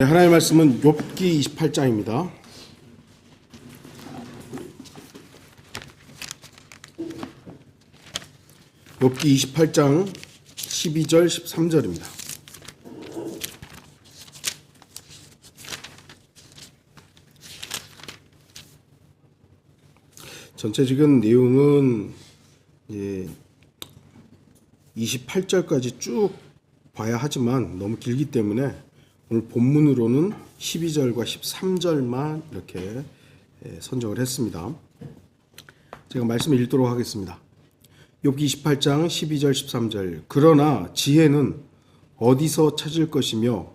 하나님의 말씀은 욥기 28장입니다. 욥기 28장 12절 13절입니다. 전체적인 내용은 28절까지 쭉 봐야 하지만 너무 길기 때문에 오늘 본문으로는 12절과 13절만 이렇게 선정을 했습니다. 제가 말씀을 읽도록 하겠습니다. 욥기 28장 12절 13절. 그러나 지혜는 어디서 찾을 것이며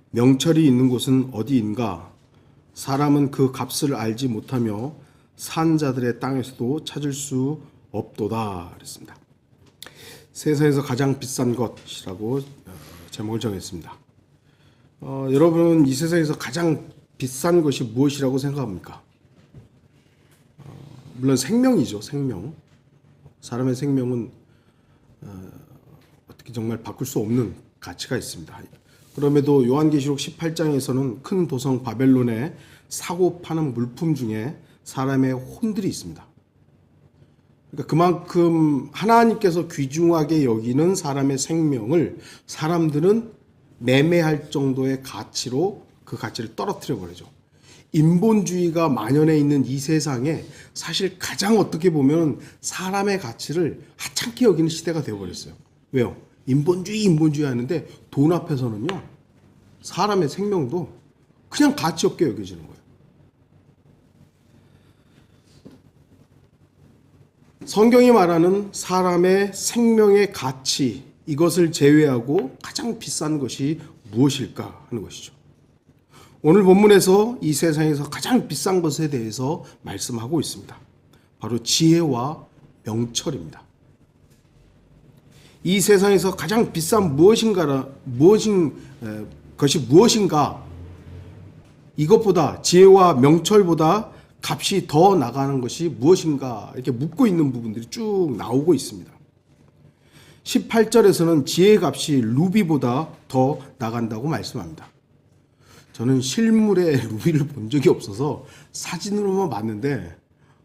명철이 있는 곳은 어디인가? 사람은 그 값을 알지 못하며 산 자들의 땅에서도 찾을 수 없도다 그랬습니다. 세상에서 가장 비싼 것이라고 제목을 정했습니다. 여러분은 이 세상에서 가장 비싼 것이 무엇이라고 생각합니까? 물론 생명이죠. 생명. 사람의 생명은 어떻게 정말 바꿀 수 없는 가치가 있습니다. 그럼에도 요한계시록 18장에서는 큰 도성 바벨론에 사고 파는 물품 중에 사람의 혼들이 있습니다. 그러니까 그만큼 하나님께서 귀중하게 여기는 사람의 생명을 사람들은 매매할 정도의 가치로 그 가치를 떨어뜨려 버리죠. 인본주의가 만연해 있는 이 세상에 사실 가장 어떻게 보면 사람의 가치를 하찮게 여기는 시대가 되어버렸어요. 왜요? 인본주의 하는데 돈 앞에서는요, 사람의 생명도 그냥 가치 없게 여겨지는 거예요. 성경이 말하는 사람의 생명의 가치, 이것을 제외하고 가장 비싼 것이 무엇일까 하는 것이죠. 오늘 본문에서 이 세상에서 가장 비싼 것에 대해서 말씀하고 있습니다. 바로 지혜와 명철입니다. 이 세상에서 가장 비싼 것이 무엇인가? 이것보다 지혜와 명철보다 값이 더 나가는 것이 무엇인가? 이렇게 묻고 있는 부분들이 쭉 나오고 있습니다. 18절에서는 지혜의 값이 루비보다 더 나간다고 말씀합니다. 저는 실물의 루비를 본 적이 없어서 사진으로만 봤는데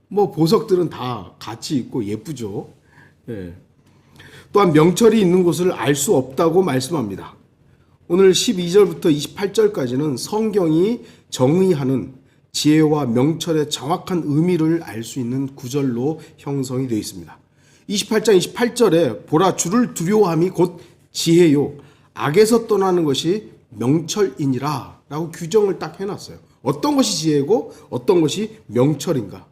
뭐 보석들은 다 가치 있고 예쁘죠. 예. 또한 명철이 있는 곳을 알 수 없다고 말씀합니다. 오늘 12절부터 28절까지는 성경이 정의하는 지혜와 명철의 정확한 의미를 알 수 있는 구절로 형성이 되어 있습니다. 28장 28절에 보라 주를 두려워함이 곧 지혜요 악에서 떠나는 것이 명철이니라 라고 규정을 딱 해놨어요. 어떤 것이 지혜고 어떤 것이 명철인가?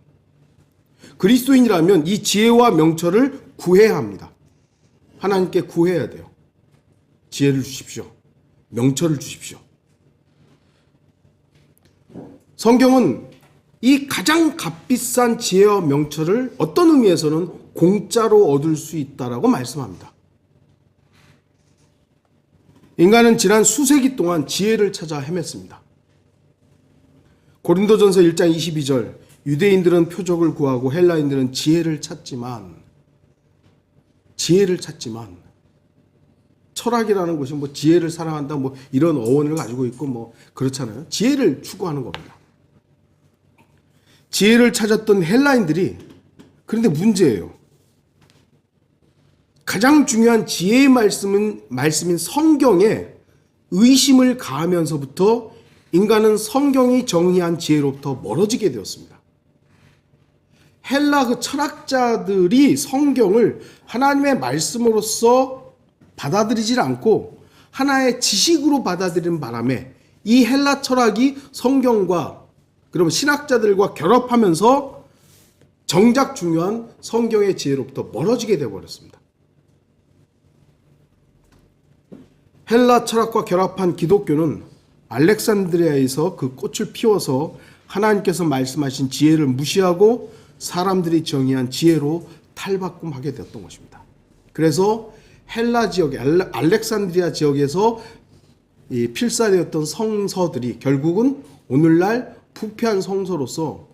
그리스도인이라면 이 지혜와 명철을 구해야 합니다. 하나님께 구해야 돼요. 지혜를 주십시오. 명철을 주십시오. 성경은 이 가장 값비싼 지혜와 명철을 어떤 의미에서는 공짜로 얻을 수 있다라고 말씀합니다. 인간은 지난 수세기 동안 지혜를 찾아 헤맸습니다. 고린도전서 1장 22절 유대인들은 표적을 구하고 헬라인들은 지혜를 찾지만 철학이라는 것이 뭐 지혜를 사랑한다 뭐 이런 어원을 가지고 있고 뭐 그렇잖아요. 지혜를 추구하는 겁니다. 지혜를 찾았던 헬라인들이 그런데 문제예요. 가장 중요한 지혜의 말씀인 성경에 의심을 가하면서부터 인간은 성경이 정의한 지혜로부터 멀어지게 되었습니다. 헬라 그 철학자들이 성경을 하나님의 말씀으로서 받아들이질 않고 하나의 지식으로 받아들이는 바람에 이 헬라 철학이 성경과 그러면 신학자들과 결합하면서 정작 중요한 성경의 지혜로부터 멀어지게 되어버렸습니다. 헬라 철학과 결합한 기독교는 알렉산드리아에서 그 꽃을 피워서 하나님께서 말씀하신 지혜를 무시하고 사람들이 정의한 지혜로 탈바꿈하게 되었던 것입니다. 그래서 헬라 지역에 알렉산드리아 지역에서 필사되었던 성서들이 결국은 오늘날 부패한 성서로서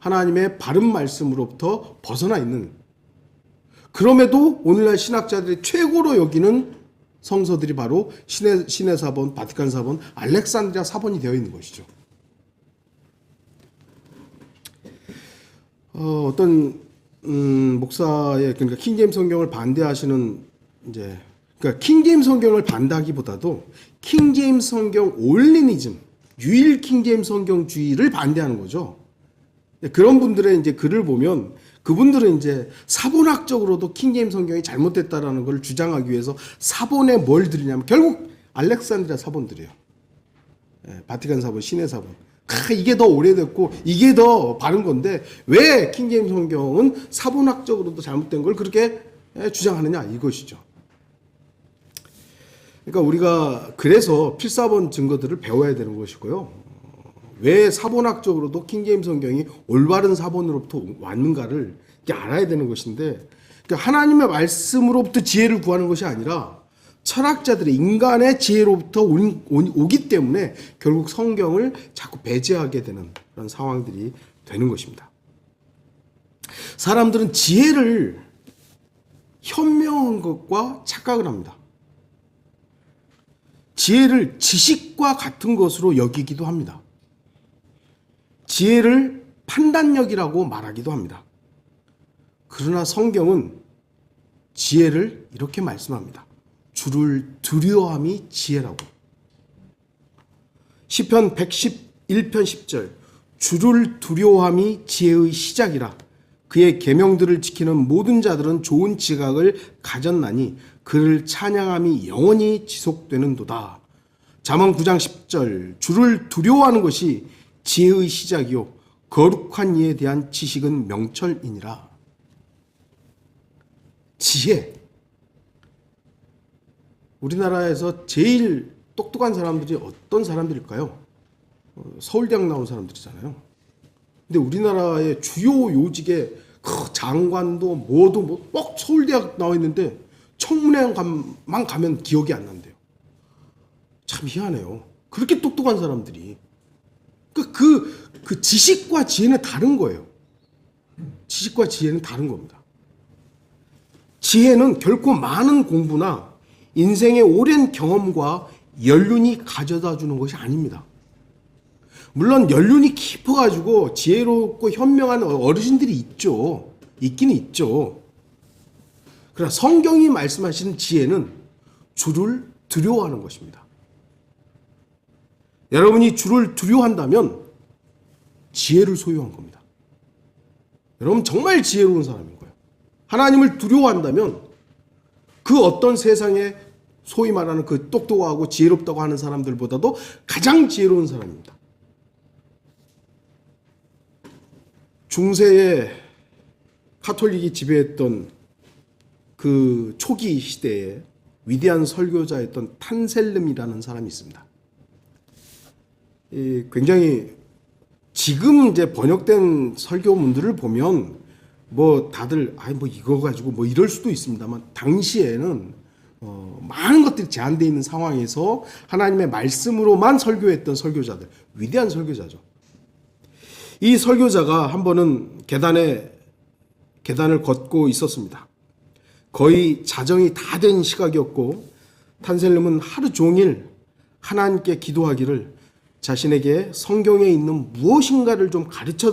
하나님의 바른 말씀으로부터 벗어나 있는, 그럼에도 오늘날 신학자들이 최고로 여기는 성서들이 바로 시내 사본, 바티칸 사본, 알렉산드리아 사본이 되어 있는 것이죠. 어떤 목사의, 그러니까 킹제임스 성경을 반대하시는, 이제 그러니까 킹제임스 성경을 반대하기보다도 킹제임스 성경 올리니즘, 유일 킹제임스 성경주의를 반대하는 거죠. 그런 분들의 이제 글을 보면 그분들은 이제 사본학적으로도 킹제임스 성경이 잘못됐다라는 걸 주장하기 위해서 사본에 뭘 들이냐면 결국 알렉산드리아 사본들이에요. 바티칸 사본, 시내 사본. 이게 더 오래됐고 이게 더 바른 건데 왜 킹제임스 성경은 사본학적으로도 잘못된 걸 그렇게 주장하느냐, 이것이죠. 그러니까 우리가 그래서 필사본 증거들을 배워야 되는 것이고요. 왜 사본학적으로도 킹제임스 성경이 올바른 사본으로부터 왔는가를 알아야 되는 것인데, 그러니까 하나님의 말씀으로부터 지혜를 구하는 것이 아니라 철학자들의, 인간의 지혜로부터 오기 때문에 결국 성경을 자꾸 배제하게 되는 그런 상황들이 되는 것입니다. 사람들은 지혜를 현명한 것과 착각을 합니다. 지혜를 지식과 같은 것으로 여기기도 합니다. 지혜를 판단력이라고 말하기도 합니다. 그러나 성경은 지혜를 이렇게 말씀합니다. 주를 두려워함이 지혜라고. 시편 111편 10절, 주를 두려워함이 지혜의 시작이라. 그의 계명들을 지키는 모든 자들은 좋은 지각을 가졌나니 그를 찬양함이 영원히 지속되는도다. 잠언 9장 10절, 주를 두려워하는 것이 지혜의 시작이요 거룩한 이에 대한 지식은 명철이니라. 지혜. 우리나라에서 제일 똑똑한 사람들이 어떤 사람들일까요? 서울대학 나온 사람들이잖아요. 근데 우리나라의 주요 요직의 장관도 뭐도 꼭 서울대학 나와 있는데 청문회만 가면 기억이 안 난대요. 참 희한해요. 그렇게 똑똑한 사람들이. 그 지식과 지혜는 다른 거예요. 지식과 지혜는 다른 겁니다. 지혜는 결코 많은 공부나 인생의 오랜 경험과 연륜이 가져다 주는 것이 아닙니다. 물론 연륜이 깊어가지고 지혜롭고 현명한 어르신들이 있죠. 있기는 있죠. 그러나 성경이 말씀하시는 지혜는 주를 두려워하는 것입니다. 여러분이 주를 두려워한다면 지혜를 소유한 겁니다. 여러분 정말 지혜로운 사람인 거예요. 하나님을 두려워한다면 그 어떤 세상에 소위 말하는 그 똑똑하고 지혜롭다고 하는 사람들보다도 가장 지혜로운 사람입니다. 중세에 카톨릭이 지배했던 그 초기 시대에 위대한 설교자였던 탄셀름이라는 사람이 있습니다. 굉장히 지금 이제 번역된 설교문들을 보면 뭐 다들 이거 가지고 뭐 이럴 수도 있습니다만 당시에는 많은 것들이 제한되어 있는 상황에서 하나님의 말씀으로만 설교했던 설교자들, 위대한 설교자죠. 이 설교자가 한 번은 계단을 걷고 있었습니다. 거의 자정이 다 된 시각이었고 탄셀름은 하루 종일 하나님께 기도하기를 자신에게 성경에 있는 무엇인가를 좀 가르쳐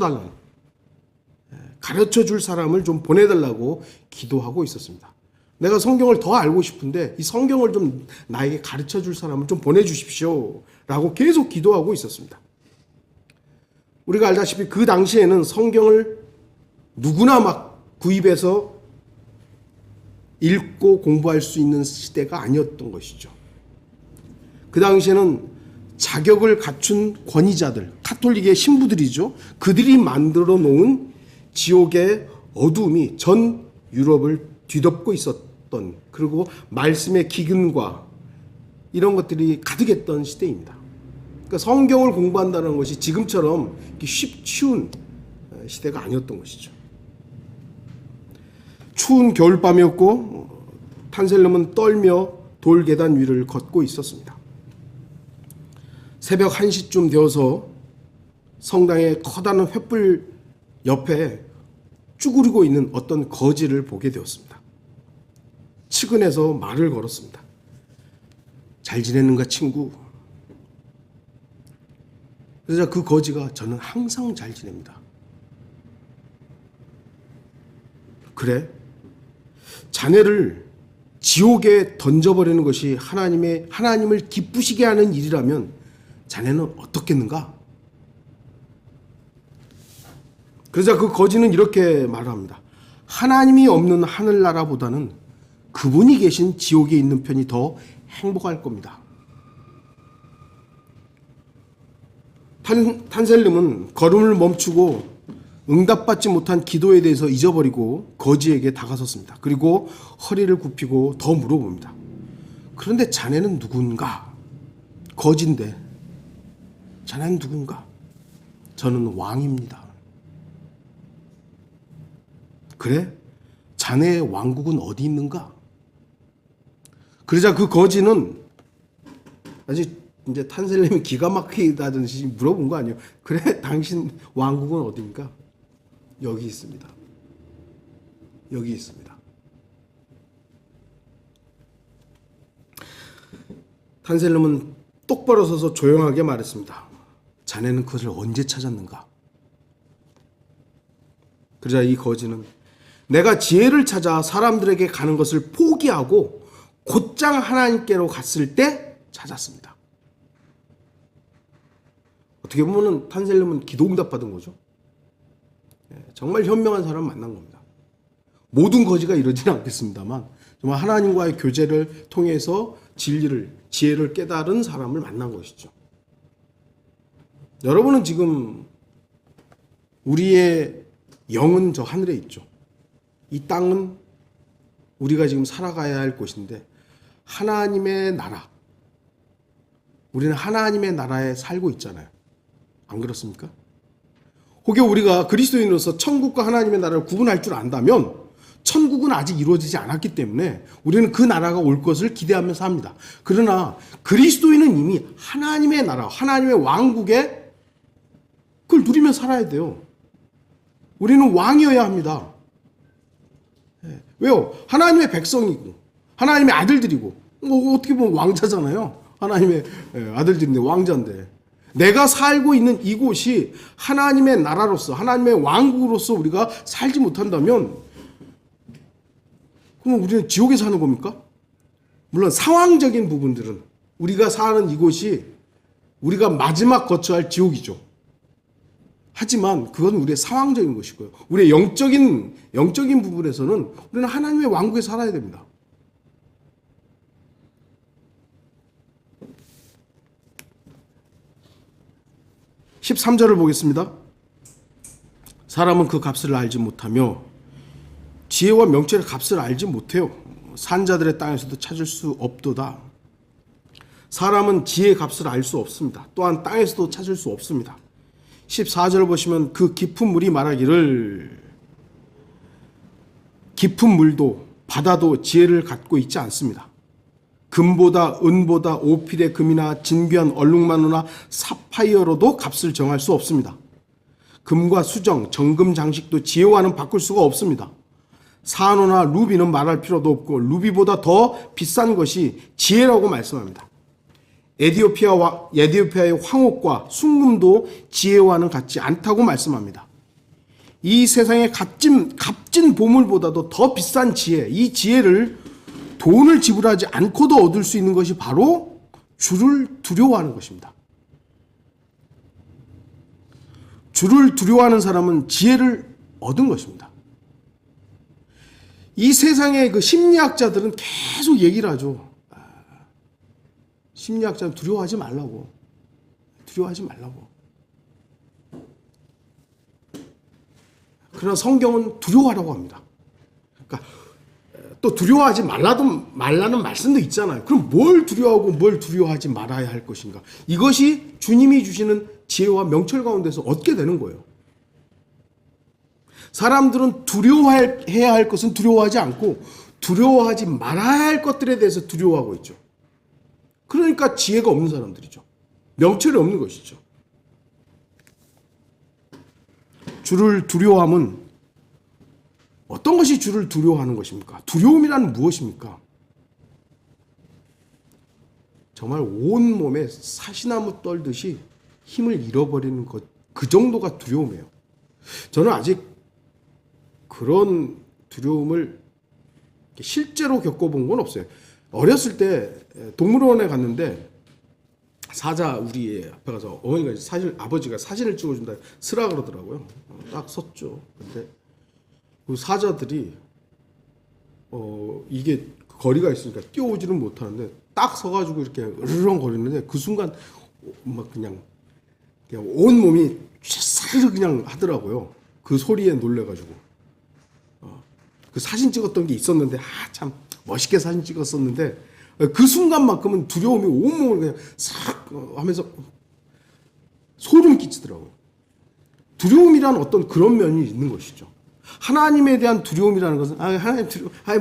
줄 사람을 좀 보내달라고 기도하고 있었습니다. 내가 성경을 더 알고 싶은데 이 성경을 좀 나에게 가르쳐 줄 사람을 좀 보내주십시오 라고 계속 기도하고 있었습니다. 우리가 알다시피 그 당시에는 성경을 누구나 막 구입해서 읽고 공부할 수 있는 시대가 아니었던 것이죠. 그 당시에는 자격을 갖춘 권위자들, 카톨릭의 신부들이죠. 그들이 만들어 놓은 지옥의 어두움이 전 유럽을 뒤덮고 있었던, 그리고 말씀의 기근과 이런 것들이 가득했던 시대입니다. 그러니까 성경을 공부한다는 것이 지금처럼 쉬운 시대가 아니었던 것이죠. 추운 겨울밤이었고 탄셀름은 떨며 돌계단 위를 걷고 있었습니다. 새벽 1시쯤 되어서 성당의 커다란 횃불 옆에 쭈그리고 있는 어떤 거지를 보게 되었습니다. 측은해서 말을 걸었습니다. 잘 지냈는가 친구? 그러자 그 거지가 저는 항상 잘 지냅니다. 그래? 자네를 지옥에 던져버리는 것이 하나님을 기쁘시게 하는 일이라면 자네는 어떻겠는가? 그러자 그 거지는 이렇게 말합니다. 하나님이 없는 하늘나라보다는 그분이 계신 지옥에 있는 편이 더 행복할 겁니다. 탄셀름은 걸음을 멈추고 응답받지 못한 기도에 대해서 잊어버리고 거지에게 다가섰습니다. 그리고 허리를 굽히고 더 물어봅니다. 그런데 자네는 누군가? 거지인데 자네는 누군가? 저는 왕입니다. 그래? 자네의 왕국은 어디 있는가? 그러자 그 거지는 아직 이제 탄셀림이 기가 막히다든지 물어본 거 아니에요. 그래? 당신 왕국은 어디입니까? 여기 있습니다. 여기 있습니다. 탄셀림은 똑바로 서서 조용하게 말했습니다. 자네는 그것을 언제 찾았는가? 그러자 이 거지는 내가 지혜를 찾아 사람들에게 가는 것을 포기하고 곧장 하나님께로 갔을 때 찾았습니다. 어떻게 보면 탄셀림은 기도응답 받은 거죠. 정말 현명한 사람 만난 겁니다. 모든 거지가 이러지는 않겠습니다만 정말 하나님과의 교제를 통해서 지혜를 깨달은 사람을 만난 것이죠. 여러분은 지금 우리의 영은 저 하늘에 있죠. 이 땅은 우리가 지금 살아가야 할 곳인데 하나님의 나라, 우리는 하나님의 나라에 살고 있잖아요. 안 그렇습니까? 혹여 우리가 그리스도인으로서 천국과 하나님의 나라를 구분할 줄 안다면 천국은 아직 이루어지지 않았기 때문에 우리는 그 나라가 올 것을 기대하며 삽니다. 그러나 그리스도인은 이미 하나님의 나라, 하나님의 왕국에 그걸 누리며 살아야 돼요. 우리는 왕이어야 합니다. 왜요? 하나님의 백성이고 하나님의 아들들이고 어떻게 보면 왕자잖아요. 하나님의 아들들인데 왕자인데 내가 살고 있는 이곳이 하나님의 나라로서 하나님의 왕국으로서 우리가 살지 못한다면 그럼 우리는 지옥에 사는 겁니까? 물론 상황적인 부분들은 우리가 사는 이곳이 우리가 마지막 거쳐야 할 지옥이죠. 하지만 그건 우리의 상황적인 것이고요. 우리의 영적인 부분에서는 우리는 하나님의 왕국에 살아야 됩니다. (13절을) 보겠습니다. 사람은 그 값을 알지 못하며 지혜와 명철의 값을 알지 못해요. 산자들의 땅에서도 찾을 수 없도다. 사람은 지혜의 값을 알 수 없습니다. 또한 땅에서도 찾을 수 없습니다. 14절을 보시면 그 깊은 물이 말하기를 깊은 물도 바다도 지혜를 갖고 있지 않습니다. 금보다 은보다 오필의 금이나 진귀한 얼룩마누나 사파이어로도 값을 정할 수 없습니다. 금과 수정, 정금 장식도 지혜와는 바꿀 수가 없습니다. 산호나 루비는 말할 필요도 없고 루비보다 더 비싼 것이 지혜라고 말씀합니다. 에디오피아의 황옥과 순금도 지혜와는 같지 않다고 말씀합니다. 이 세상의 값진 보물보다도 더 비싼 지혜, 이 지혜를 돈을 지불하지 않고도 얻을 수 있는 것이 바로 주를 두려워하는 것입니다. 주를 두려워하는 사람은 지혜를 얻은 것입니다. 이 세상의 그 심리학자들은 계속 얘기를 하죠. 심리학자는 두려워하지 말라고. 두려워하지 말라고. 그러나 성경은 두려워하라고 합니다. 그러니까 또 두려워하지 말라는 말씀도 있잖아요. 그럼 뭘 두려워하고 뭘 두려워하지 말아야 할 것인가? 이것이 주님이 주시는 지혜와 명철 가운데서 얻게 되는 거예요. 사람들은 두려워해야 할 것은 두려워하지 않고 두려워하지 말아야 할 것들에 대해서 두려워하고 있죠. 그러니까 지혜가 없는 사람들이죠. 명철이 없는 것이죠. 주를 두려워함은 어떤 것이 주를 두려워하는 것입니까? 두려움이란 무엇입니까? 정말 온몸에 사시나무 떨듯이 힘을 잃어버리는 것, 그 정도가 두려움이에요. 저는 아직 그런 두려움을 실제로 겪어본 건 없어요. 어렸을 때 동물원에 갔는데 사자 우리 앞에 가서 어머니가 아버지가 사진을 찍어준다 쓰라 그러더라고요. 딱 섰죠. 근데 그 사자들이 이게 거리가 있으니까 뛰어오지는 못하는데 딱 서가지고 이렇게 으르렁 거리는데 그 순간 막 그냥 온 몸이 쇠사르르 그냥 하더라고요. 그 소리에 놀래가지고 그 사진 찍었던 게 있었는데 참 멋있게 사진 찍었었는데 그 순간만큼은 두려움이 온몸을 그냥 싹 하면서 소름 끼치더라고요. 두려움이란 어떤 그런 면이 있는 것이죠. 하나님에 대한 두려움이라는 것은 하나님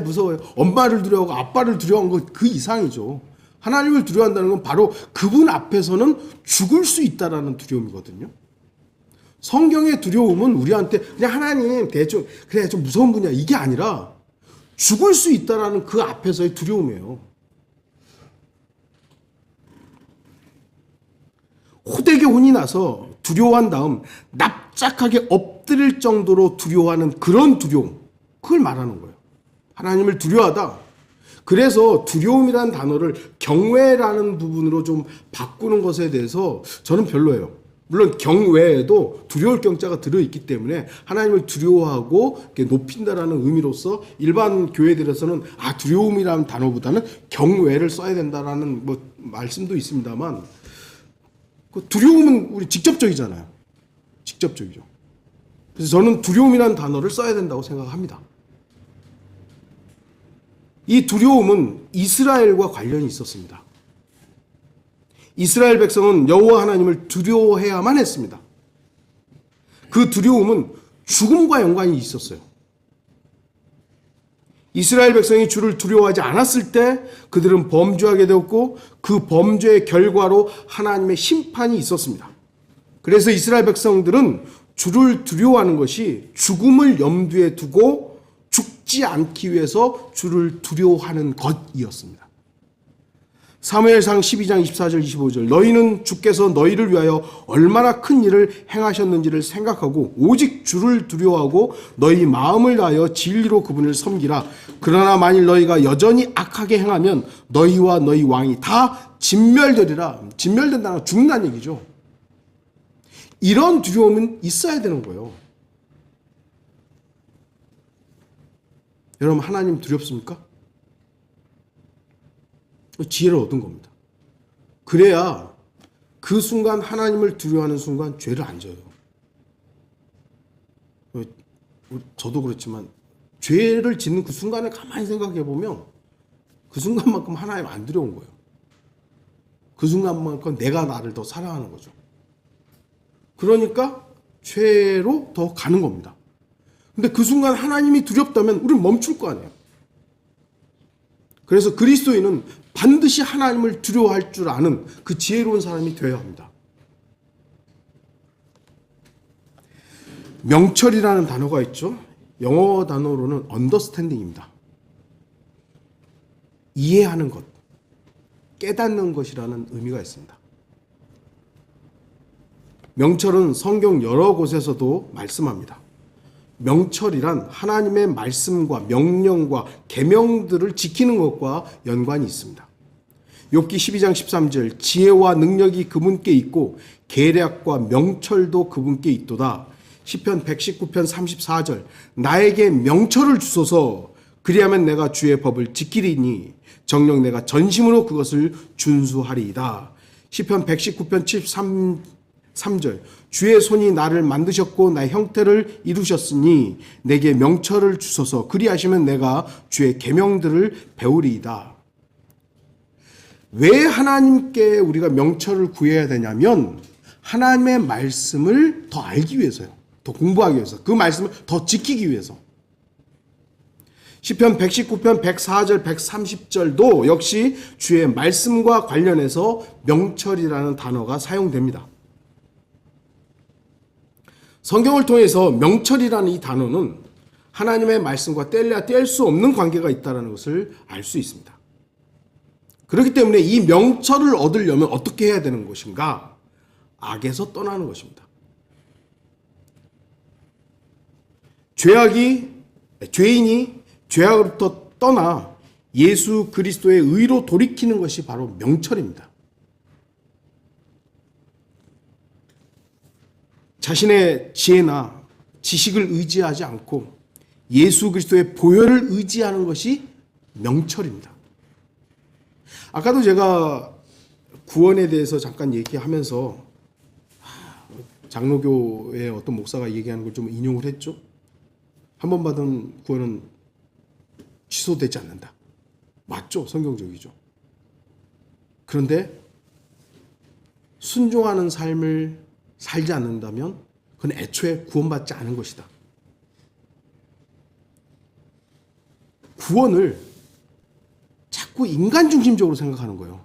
무서워요. 엄마를 두려워하고 아빠를 두려워하는 것 그 이상이죠. 하나님을 두려워한다는 건 바로 그분 앞에서는 죽을 수 있다라는 두려움이거든요. 성경의 두려움은 우리한테 그냥 하나님 대충 그래 좀 무서운 분이야 이게 아니라 죽을 수 있다라는 그 앞에서의 두려움이에요. 호되게 혼이 나서 두려워한 다음 납작하게 엎드릴 정도로 두려워하는 그런 두려움, 그걸 말하는 거예요. 하나님을 두려워하다. 그래서 두려움이라는 단어를 경외라는 부분으로 좀 바꾸는 것에 대해서 저는 별로예요. 물론 경외에도 두려울 경자가 들어있기 때문에 하나님을 두려워하고 높인다라는 의미로서 일반 교회들에서는 두려움이라는 단어보다는 경외를 써야 된다라는 말씀도 있습니다만 그 두려움은 우리 직접적이잖아요. 직접적이죠. 그래서 저는 두려움이라는 단어를 써야 된다고 생각합니다. 이 두려움은 이스라엘과 관련이 있었습니다. 이스라엘 백성은 여호와 하나님을 두려워해야만 했습니다. 그 두려움은 죽음과 연관이 있었어요. 이스라엘 백성이 주를 두려워하지 않았을 때 그들은 범죄하게 되었고 그 범죄의 결과로 하나님의 심판이 있었습니다. 그래서 이스라엘 백성들은 주를 두려워하는 것이 죽음을 염두에 두고 죽지 않기 위해서 주를 두려워하는 것이었습니다. 사무엘상 12장 24절 25절 너희는 주께서 너희를 위하여 얼마나 큰 일을 행하셨는지를 생각하고 오직 주를 두려워하고 너희 마음을 다하여 진리로 그분을 섬기라. 그러나 만일 너희가 여전히 악하게 행하면 너희와 너희 왕이 다 진멸되리라. 진멸된다는 건 죽는다는 얘기죠. 이런 두려움은 있어야 되는 거예요. 여러분 하나님 두렵습니까? 지혜를 얻은 겁니다. 그래야 그 순간 하나님을 두려워하는 순간 죄를 안 져요. 저도 그렇지만 죄를 짓는 그 순간에 가만히 생각해 보면 그 순간만큼 하나님 안 두려운 거예요. 그 순간만큼 내가 나를 더 사랑하는 거죠. 그러니까 죄로 더 가는 겁니다. 근데 그 순간 하나님이 두렵다면 우리는 멈출 거 아니에요. 그래서 그리스도인은 반드시 하나님을 두려워할 줄 아는 그 지혜로운 사람이 되어야 합니다. 명철이라는 단어가 있죠. 영어 단어로는 understanding입니다. 이해하는 것, 깨닫는 것이라는 의미가 있습니다. 명철은 성경 여러 곳에서도 말씀합니다. 명철이란 하나님의 말씀과 명령과 계명들을 지키는 것과 연관이 있습니다. 욥기 12장 13절 지혜와 능력이 그분께 있고 계략과 명철도 그분께 있도다. 시편 119편 34절 나에게 명철을 주소서 그리하면 내가 주의 법을 지키리니 정녕 내가 전심으로 그것을 준수하리이다. 시편 119편 73절 주의 손이 나를 만드셨고 나의 형태를 이루셨으니 내게 명철을 주소서 그리하시면 내가 주의 계명들을 배우리이다. 왜 하나님께 우리가 명철을 구해야 되냐면 하나님의 말씀을 더 알기 위해서요. 더 공부하기 위해서. 그 말씀을 더 지키기 위해서. 시편 119편 104절 130절도 역시 주의 말씀과 관련해서 명철이라는 단어가 사용됩니다. 성경을 통해서 명철이라는 이 단어는 하나님의 말씀과 뗄래야 뗄 수 없는 관계가 있다는 것을 알 수 있습니다. 그렇기 때문에 이 명철을 얻으려면 어떻게 해야 되는 것인가? 악에서 떠나는 것입니다. 죄인이 죄악으로부터 떠나 예수 그리스도의 의로 돌이키는 것이 바로 명철입니다. 자신의 지혜나 지식을 의지하지 않고 예수 그리스도의 보혈을 의지하는 것이 명철입니다. 아까도 제가 구원에 대해서 잠깐 얘기하면서 장로교의 어떤 목사가 얘기하는 걸 좀 인용을 했죠. 한 번 받은 구원은 취소되지 않는다. 맞죠? 성경적이죠. 그런데 순종하는 삶을 살지 않는다면 그건 애초에 구원받지 않은 것이다. 구원을 자꾸 인간 중심적으로 생각하는 거예요.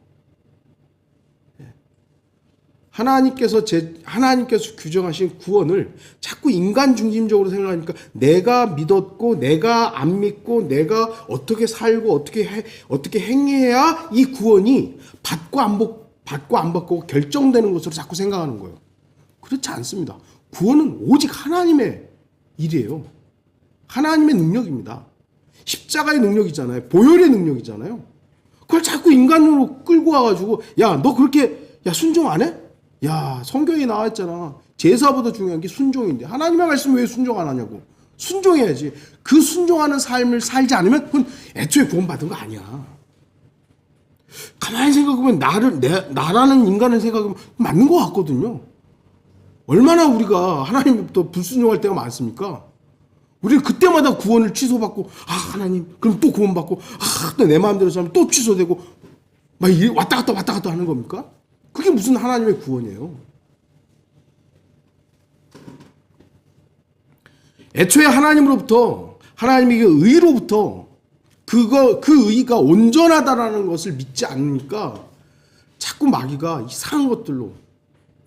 하나님께서 규정하신 구원을 자꾸 인간 중심적으로 생각하니까 내가 믿었고 내가 안 믿고 내가 어떻게 살고 어떻게 행해야 이 구원이 받고 안 받고 결정되는 것으로 자꾸 생각하는 거예요. 그렇지 않습니다. 구원은 오직 하나님의 일이에요. 하나님의 능력입니다. 십자가의 능력이잖아요. 보혈의 능력이잖아요. 그걸 자꾸 인간으로 끌고 와가지고 야, 너 그렇게 순종 안 해? 야, 성경에 나와 있잖아. 제사보다 중요한 게 순종인데 하나님의 말씀 왜 순종 안 하냐고. 순종해야지. 그 순종하는 삶을 살지 않으면 그건 애초에 구원받은 거 아니야. 가만히 생각해보면 나라는 인간을 생각하면 맞는 것 같거든요. 얼마나 우리가 하나님부터 불순종할 때가 많습니까? 우리는 그때마다 구원을 취소받고 하나님 그럼 또 구원받고 또 내 마음대로 살면 또 취소되고 막 왔다 갔다 하는 겁니까? 그게 무슨 하나님의 구원이에요? 애초에 하나님으로부터 하나님의 의로부터 그 의가 온전하다라는 것을 믿지 않으니까 자꾸 마귀가 이상한 것들로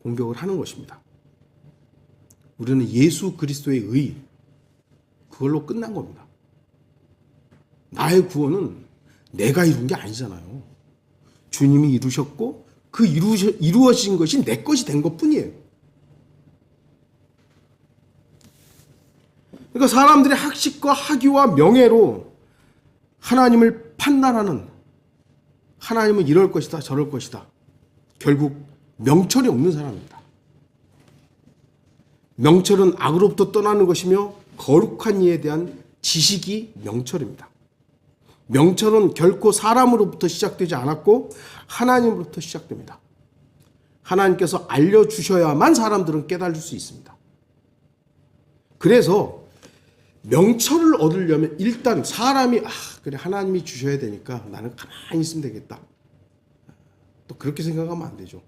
공격을 하는 것입니다. 우리는 예수 그리스도의 의 그걸로 끝난 겁니다. 나의 구원은 내가 이룬 게 아니잖아요. 주님이 이루셨고 그 이루어진 것이 내 것이 된 것뿐이에요. 그러니까 사람들의 학식과 학위와 명예로 하나님을 판단하는 하나님은 이럴 것이다 저럴 것이다. 결국 명철이 없는 사람입니다. 명철은 악으로부터 떠나는 것이며 거룩한 이에 대한 지식이 명철입니다. 명철은 결코 사람으로부터 시작되지 않았고 하나님으로부터 시작됩니다. 하나님께서 알려주셔야만 사람들은 깨달을 수 있습니다. 그래서 명철을 얻으려면 일단 사람이 그래 하나님이 주셔야 되니까 나는 가만히 있으면 되겠다. 또 그렇게 생각하면 안 되죠.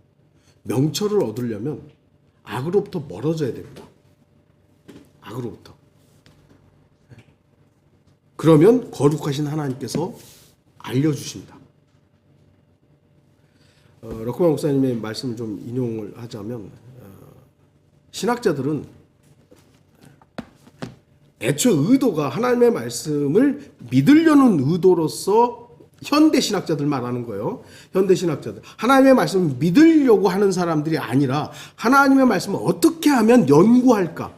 명철을 얻으려면 악으로부터 멀어져야 됩니다. 악으로부터. 그러면 거룩하신 하나님께서 알려주십니다. 러크만 목사님의 말씀을 좀 인용을 하자면 신학자들은 애초 의도가 하나님의 말씀을 믿으려는 의도로서 현대 신학자들 말하는 거예요. 현대 신학자들 하나님의 말씀을 믿으려고 하는 사람들이 아니라 하나님의 말씀을 어떻게 하면 연구할까,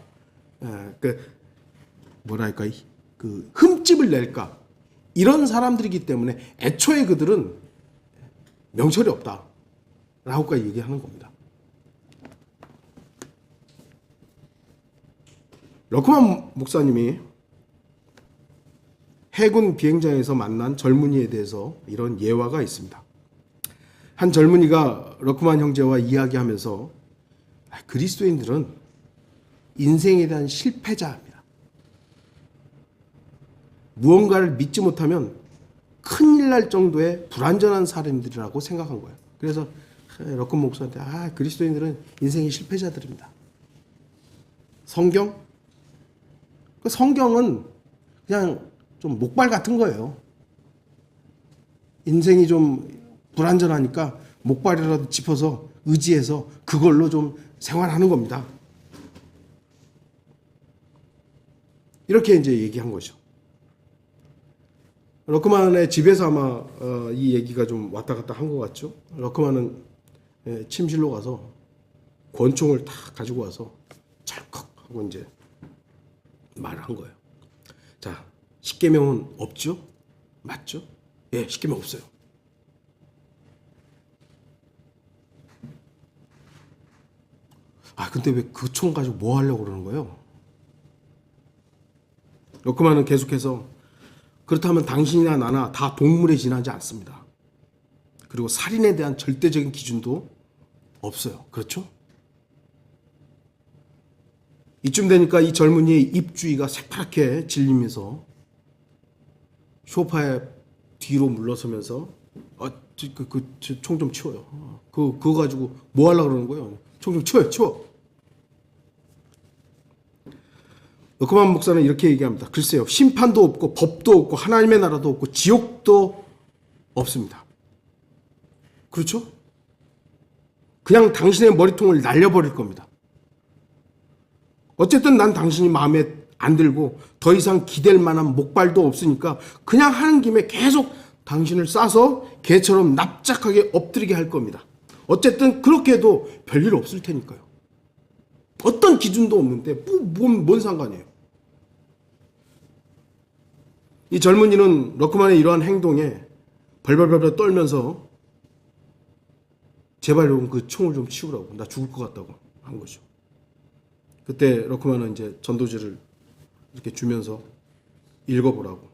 그 흠집을 낼까 이런 사람들이기 때문에 애초에 그들은 명철이 없다라고까지 얘기하는 겁니다. 러크만 목사님이 해군 비행장에서 만난 젊은이에 대해서 이런 예화가 있습니다. 한 젊은이가 러크만 형제와 이야기하면서 그리스도인들은 인생에 대한 실패자입니다. 무언가를 믿지 못하면 큰일 날 정도의 불완전한 사람들이라고 생각한 거예요. 그래서 러크만 목사한테 그리스도인들은 인생의 실패자들입니다. 성경은 그냥 좀 목발 같은 거예요. 인생이 좀 불완전하니까 목발이라도 짚어서 의지해서 그걸로 좀 생활하는 겁니다. 이렇게 이제 얘기한 거죠. 러크만의 집에서 아마 이 얘기가 좀 왔다 갔다 한 것 같죠. 러크만은 침실로 가서 권총을 다 가지고 와서 찰컥 하고 이제 말을 한 거예요. 자, 십계명은 없죠? 맞죠? 예, 십계명 없어요. 아, 근데 왜 그 총 가지고 뭐 하려고 그러는 거예요? 러크만은 계속해서 그렇다면 당신이나 나나 다 동물에 지나지 않습니다. 그리고 살인에 대한 절대적인 기준도 없어요. 그렇죠? 이쯤 되니까 이 젊은이의 입주위가 새파랗게 질리면서 소파에 뒤로 물러서면서 총 좀 치워요. 그거 가지고 뭐 하려고 그러는 거예요? 총 좀 치워요. 치워. 러크만 목사는 이렇게 얘기합니다. 글쎄요. 심판도 없고 법도 없고 하나님의 나라도 없고 지옥도 없습니다. 그렇죠? 그냥 당신의 머리통을 날려버릴 겁니다. 어쨌든 난 당신이 마음에 안 들고 더 이상 기댈 만한 목발도 없으니까 그냥 하는 김에 계속 당신을 싸서 개처럼 납작하게 엎드리게 할 겁니다. 어쨌든 그렇게 해도 별일 없을 테니까요. 어떤 기준도 없는데 뭔 상관이에요. 이 젊은이는 러크만의 이러한 행동에 벌벌벌 떨면서 제발 그 총을 좀 치우라고, 나 죽을 것 같다고 한 거죠. 그때 러크만은 이제 전도지를 이렇게 주면서 읽어보라고.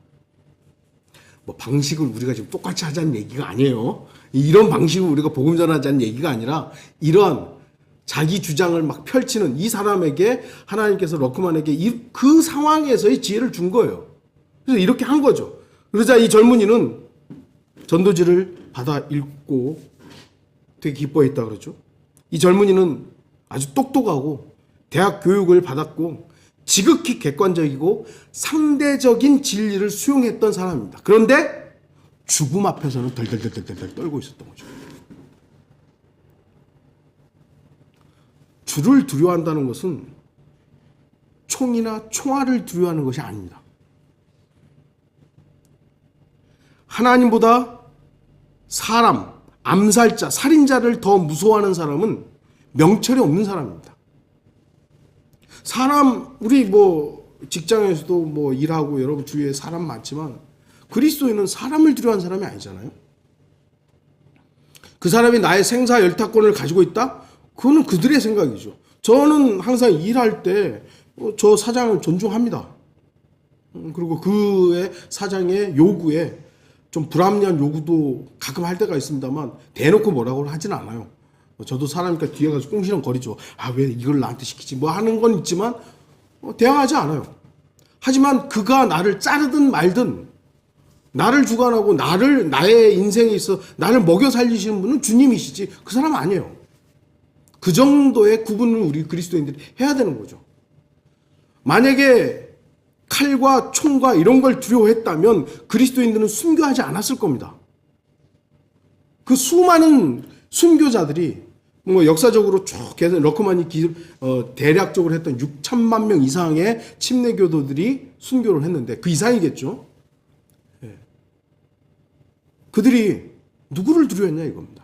뭐 방식을 우리가 지금 똑같이 하자는 얘기가 아니에요. 이런 방식으로 우리가 복음 전하자는 얘기가 아니라 이런 자기 주장을 막 펼치는 이 사람에게 하나님께서 러크만에게 그 상황에서의 지혜를 준 거예요. 그래서 이렇게 한 거죠. 그러자 이 젊은이는 전도지를 받아 읽고 되게 기뻐했다 그러죠. 이 젊은이는 아주 똑똑하고 대학 교육을 받았고 지극히 객관적이고 상대적인 진리를 수용했던 사람입니다. 그런데 죽음 앞에서는 덜덜덜덜 떨고 있었던 거죠. 주를 두려워한다는 것은 총이나 총알을 두려워하는 것이 아닙니다. 하나님보다 사람, 암살자, 살인자를 더 무서워하는 사람은 명철이 없는 사람입니다. 사람, 우리 직장에서도 일하고 여러분 주위에 사람 많지만 그리스도인은 사람을 두려워하는 사람이 아니잖아요. 그 사람이 나의 생사 열타권을 가지고 있다? 그거는 그들의 생각이죠. 저는 항상 일할 때 저 사장을 존중합니다. 그리고 그의 사장의 요구에 좀 불합리한 요구도 가끔 할 때가 있습니다만 대놓고 뭐라고 하진 않아요. 저도 사람이니까 뒤에 가서 꽁시렁거리죠. 아, 왜 이걸 나한테 시키지? 뭐 하는 건 있지만 대항하지 않아요. 하지만 그가 나를 자르든 말든 나를 주관하고 나의 인생에 있어 나를 먹여 살리시는 분은 주님이시지 그 사람 아니에요. 그 정도의 구분을 우리 그리스도인들이 해야 되는 거죠. 만약에 칼과 총과 이런 걸 두려워했다면 그리스도인들은 순교하지 않았을 겁니다. 그 수많은 순교자들이 역사적으로 쭉 계속 러크만이 대략적으로 했던 6천만 명 이상의 침례교도들이 순교를 했는데 그 이상이겠죠. 예. 그들이 누구를 두려워했냐 이겁니다.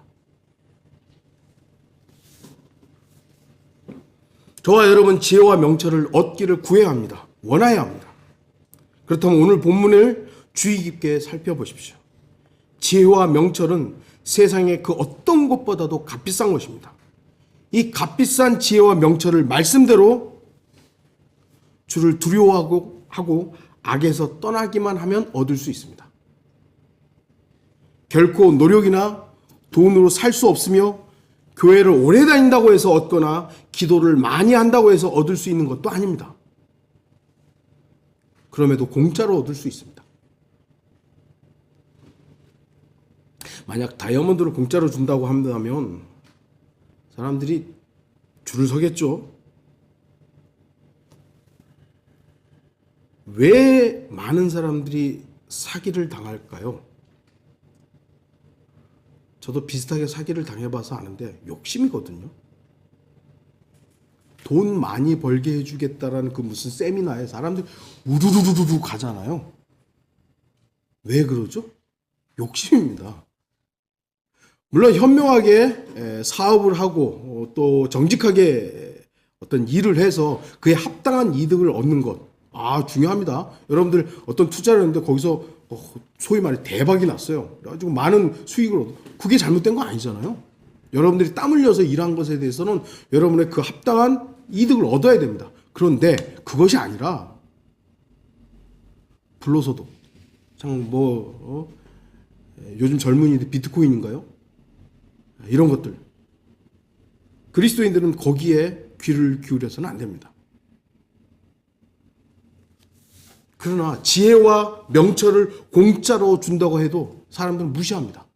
저와 여러분 지혜와 명철을 얻기를 구해야 합니다. 원해야 합니다. 그렇다면 오늘 본문을 주의 깊게 살펴보십시오. 지혜와 명철은 세상의 그 어떤 것보다도 값비싼 것입니다. 이 값비싼 지혜와 명철을 말씀대로 주를 두려워하고 악에서 떠나기만 하면 얻을 수 있습니다. 결코 노력이나 돈으로 살 수 없으며 교회를 오래 다닌다고 해서 얻거나 기도를 많이 한다고 해서 얻을 수 있는 것도 아닙니다. 그럼에도 공짜로 얻을 수 있습니다. 만약 다이아몬드를 공짜로 준다고 한다면 사람들이 줄을 서겠죠. 왜 많은 사람들이 사기를 당할까요? 저도 비슷하게 사기를 당해봐서 아는데 욕심이거든요. 돈 많이 벌게 해주겠다라는 그 무슨 세미나에 사람들이 우르르르르 가잖아요. 왜 그러죠? 욕심입니다. 물론 현명하게 사업을 하고 또 정직하게 어떤 일을 해서 그에 합당한 이득을 얻는 것, 중요합니다. 여러분들 어떤 투자를 했는데 거기서 소위 말해 대박이 났어요. 그래가지고 많은 수익을 얻어. 그게 잘못된 거 아니잖아요. 여러분들이 땀 흘려서 일한 것에 대해서는 여러분의 그 합당한 이득을 얻어야 됩니다. 그런데 그것이 아니라 불로소득, 요즘 젊은이들 비트코인인가요? 이런 것들. 그리스도인들은 거기에 귀를 기울여서는 안 됩니다. 그러나 지혜와 명철을 공짜로 준다고 해도 사람들은 무시합니다.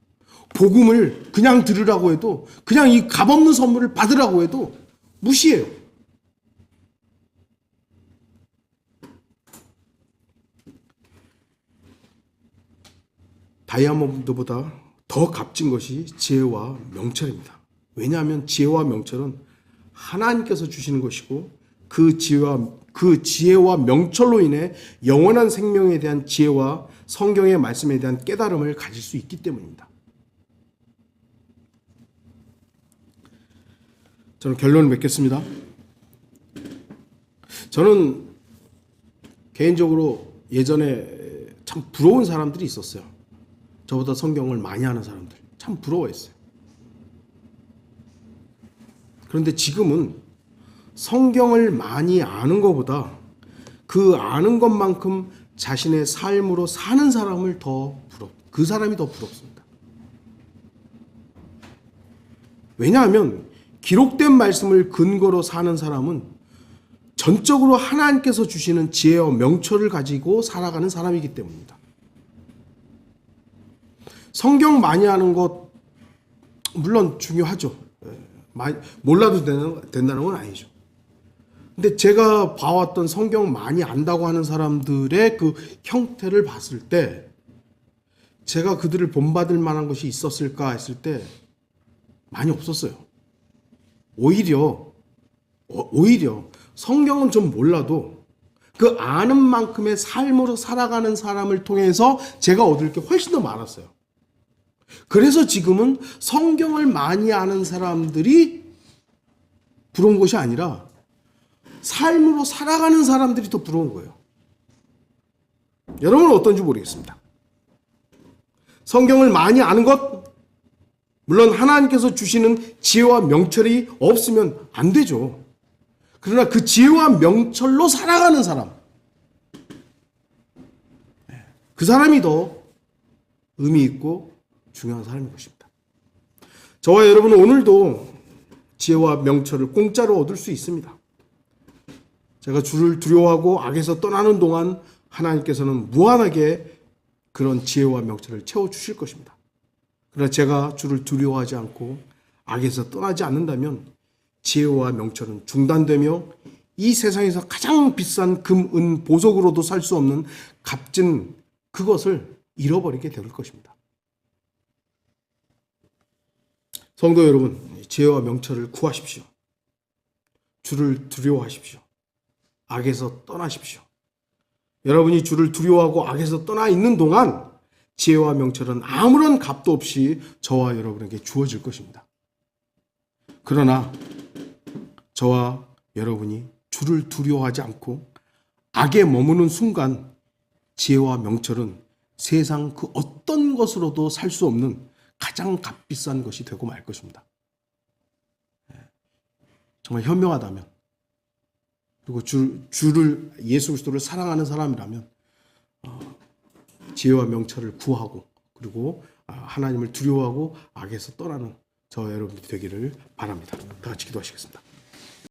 복음을 그냥 들으라고 해도, 그냥 이 값없는 선물을 받으라고 해도 무시해요. 다이아몬드보다 더 값진 것이 지혜와 명철입니다. 왜냐하면 지혜와 명철은 하나님께서 주시는 것이고 그 지혜와 명철로 인해 영원한 생명에 대한 지혜와 성경의 말씀에 대한 깨달음을 가질 수 있기 때문입니다. 저는 결론을 맺겠습니다. 저는 개인적으로 예전에 참 부러운 사람들이 있었어요. 저보다 성경을 많이 아는 사람들. 참 부러워했어요. 그런데 지금은 성경을 많이 아는 것보다 그 아는 것만큼 자신의 삶으로 사는 사람을 그 사람이 더 부럽습니다. 왜냐하면 기록된 말씀을 근거로 사는 사람은 전적으로 하나님께서 주시는 지혜와 명철을 가지고 살아가는 사람이기 때문입니다. 성경 많이 아는 것 물론 중요하죠. 몰라도 된다는 건 아니죠. 근데 제가 봐왔던 성경 많이 안다고 하는 사람들의 그 형태를 봤을 때 제가 그들을 본받을 만한 것이 있었을까 했을 때 많이 없었어요. 오히려 성경은 좀 몰라도 그 아는 만큼의 삶으로 살아가는 사람을 통해서 제가 얻을 게 훨씬 더 많았어요. 그래서 지금은 성경을 많이 아는 사람들이 부러운 것이 아니라 삶으로 살아가는 사람들이 더 부러운 거예요. 여러분은 어떤지 모르겠습니다. 성경을 많이 아는 것, 물론 하나님께서 주시는 지혜와 명철이 없으면 안 되죠. 그러나 그 지혜와 명철로 살아가는 사람, 그 사람이 더 의미 있고 중요한 사람인 것입니다. 저와 여러분은 오늘도 지혜와 명철을 공짜로 얻을 수 있습니다. 제가 주를 두려워하고 악에서 떠나는 동안 하나님께서는 무한하게 그런 지혜와 명철을 채워주실 것입니다. 그러나 제가 주를 두려워하지 않고 악에서 떠나지 않는다면 지혜와 명철은 중단되며 이 세상에서 가장 비싼 금, 은, 보석으로도 살 수 없는 값진 그것을 잃어버리게 될 것입니다. 성도 여러분, 지혜와 명철을 구하십시오. 주를 두려워하십시오. 악에서 떠나십시오. 여러분이 주를 두려워하고 악에서 떠나 있는 동안 지혜와 명철은 아무런 값도 없이 저와 여러분에게 주어질 것입니다. 그러나 저와 여러분이 주를 두려워하지 않고 악에 머무는 순간 지혜와 명철은 세상 그 어떤 것으로도 살 수 없는 가장 값비싼 것이 되고 말 것입니다. 정말 현명하다면, 그리고 예수 그리스도를 사랑하는 사람이라면 지혜와 명철을 구하고 그리고 하나님을 두려워하고 악에서 떠나는 저와 여러분들이 되기를 바랍니다. 다 같이 기도하시겠습니다.